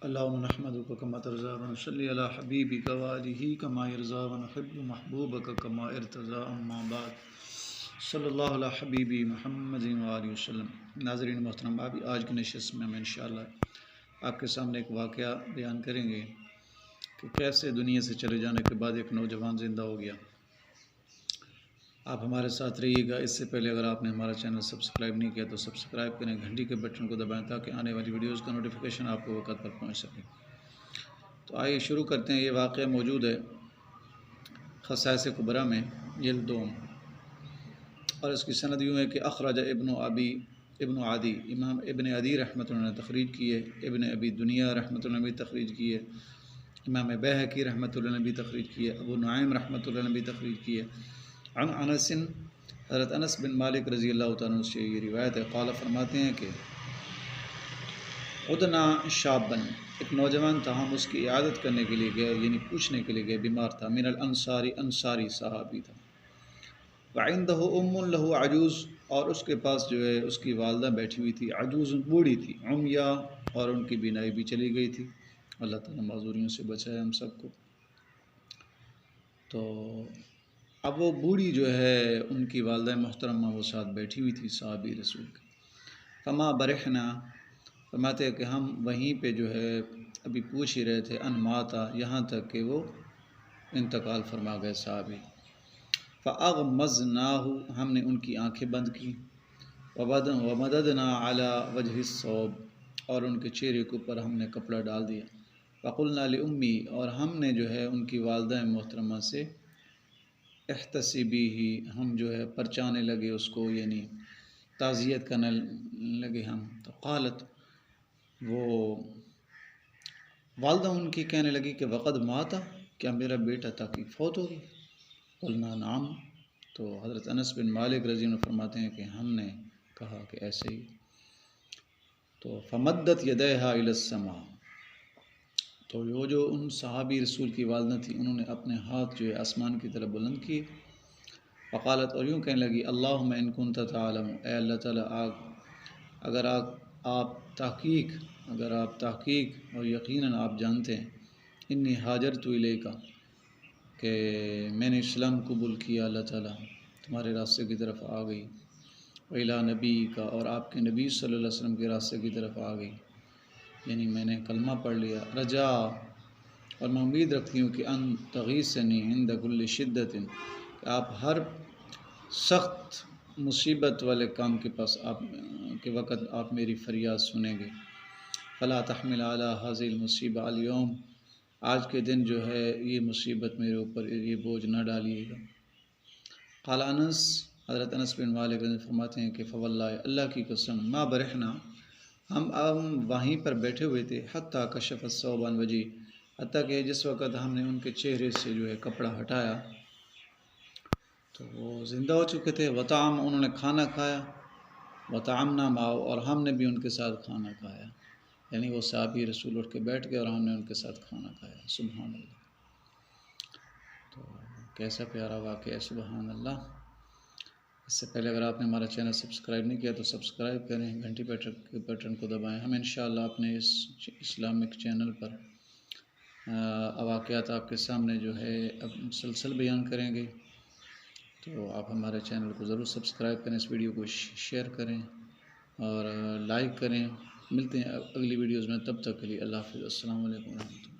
اللهم نحمدك كما ترضى ونصلي على حبيبك وآله كما يرضى ونحب محبوبك كما ارتضى اما بعد صلی اللہ علیہ حبیبی محمد وآلہ وسلم۔ ناظرین محترم، آج کی نشست میں ہم انشاءاللہ آپ کے سامنے ایک واقعہ بیان کریں گے کہ کیسے دنیا سے چلے جانے کے بعد ایک نوجوان زندہ ہو گیا۔ آپ ہمارے ساتھ رہیے گا۔ اس سے پہلے اگر آپ نے ہمارا چینل سبسکرائب نہیں کیا تو سبسکرائب کریں، گھنٹی کے بٹن کو دبائیں تاکہ آنے والی ویڈیوز کا نوٹیفیکیشن آپ کو وقت پر پہنچ سکے۔ تو آئیے شروع کرتے ہیں۔ یہ واقعہ موجود ہے خصائص کبریٰ میں جلد 2، اور اس کی سند یوں ہے کہ اخرج ابن عدی، امام ابن عدی رحمۃ اللہ نے تخریج کی ہے، ابن ابی دنیا رحمۃ اللہ نے بھی تخریج کی ہے، امام بیہقی رحمۃ اللہ نے بھی تخریج کی ہے، ابو نعیم رحمۃ اللہ نے بھی تخریج کی ہے۔ عن انس، حضرت انس بن مالک رضی اللہ تعالیٰ عنہ سے یہ روایت ہے، قال فرماتے ہیں کہ عدنا شابن، ایک نوجوان تھا، ہم اس کی عیادت کرنے کے لیے گئے، یعنی پوچھنے کے لیے گئے، بیمار تھا، من الانصاری، انصاری صحابی تھا، وعندہ ام لہ عجوز، اور اس کے پاس جو ہے اس کی والدہ بیٹھی ہوئی تھی، عجوز بوڑھی تھی، عمیا، اور ان کی بینائی بھی چلی گئی تھی۔ اللہ تعالیٰ معذوریوں سے بچائے ہم سب کو۔ تو اب وہ بوڑھی جو ہے ان کی والدہ محترمہ وہ ساتھ بیٹھی ہوئی تھی صحابی رسول کی۔ فما برحنا، فرماتے ہیں کہ ہم وہیں پہ جو ہے ابھی پوچھ ہی رہے تھے، ان ماتا، یہاں تک کہ وہ انتقال فرما گئے صحابی۔ فاغمضناہ، ہم نے ان کی آنکھیں بند کی، ومددنا علی وجہ الثوب، اور ان کے چہرے کے اوپر ہم نے کپڑا ڈال دیا۔ وقلنا لأمی، اور ہم نے جو ہے ان کی والدہ محترمہ سے احتسبی ہی، ہم جو ہے پرچانے لگے اس کو، یعنی تعزیت کرنے لگے ہم۔ تو قالت، وہ والدہ ان کی کہنے لگی کہ وقد ماتا، کیا میرا بیٹا تاکہ فوت ہو گیا؟ قلنا نعم، تو حضرت انس بن مالک رضی اللہ عنہ فرماتے ہیں کہ ہم نے کہا کہ ایسے ہی۔ تو فمدت یدیہا الی السماء، تو وہ جو ان صحابی رسول کی والدہ تھی، انہوں نے اپنے ہاتھ جو ہے آسمان کی طرف بلند کیے، وقالت، اور یوں کہنے لگی، اللہم ان کنت تعلم، اے اللہ تعالیٰ اگر آپ تحقیق اور یقیناً آپ جانتے ہیں، انی ہاجرت الیک، کہ میں نے اسلام قبول کیا، اللہ تعالیٰ تمہارے راستے کی طرف آ گئی، وإلی نبی کا، اور آپ کے نبی صلی اللہ علیہ وسلم کے راستے کی طرف آ گئی، یعنی میں نے کلمہ پڑھ لیا، رجا، اور میں امید رکھتی ہوں کہ ان تغیثنی عند کل شدت، کہ آپ ہر سخت مصیبت والے کام کے پاس کے وقت آپ میری فریاد سنیں گے۔ فلا تحمل علی هذه المصیبہ اليوم، آج کے دن جو ہے یہ مصیبت میرے اوپر یہ بوجھ نہ ڈالیے گا۔ قال انس، حضرت انس بن مالک فرماتے ہیں کہ فواللہ، اللہ کی قسم، ما برحنا، ہم وہیں پر بیٹھے ہوئے تھے، حتیٰ کشف الثوب عن وجہی، حتیٰ کہ جس وقت ہم نے ان کے چہرے سے جو ہے کپڑا ہٹایا تو وہ زندہ ہو چکے تھے۔ وطعام، انہوں نے کھانا کھایا، وطعمنا معه، اور ہم نے بھی ان کے ساتھ کھانا کھایا، یعنی وہ صحابی رسول اٹھ کے بیٹھ گئے اور ہم نے ان کے ساتھ کھانا کھایا۔ سبحان اللہ، تو کیسا پیارا واقعہ ہے، سبحان اللہ۔ اس سے پہلے اگر آپ نے ہمارا چینل سبسکرائب نہیں کیا تو سبسکرائب کریں، گھنٹی کے بٹن کو دبائیں۔ ہم انشاءاللہ اپنے اس اسلامک چینل پر واقعات آپ کے سامنے جو ہے اب مسلسل بیان کریں گے، تو آپ ہمارے چینل کو ضرور سبسکرائب کریں، اس ویڈیو کو شیئر کریں اور لائک کریں۔ ملتے ہیں اگلی ویڈیوز میں، تب تک کے لیے اللہ حافظ، السلام علیکم ورحمۃ اللہ۔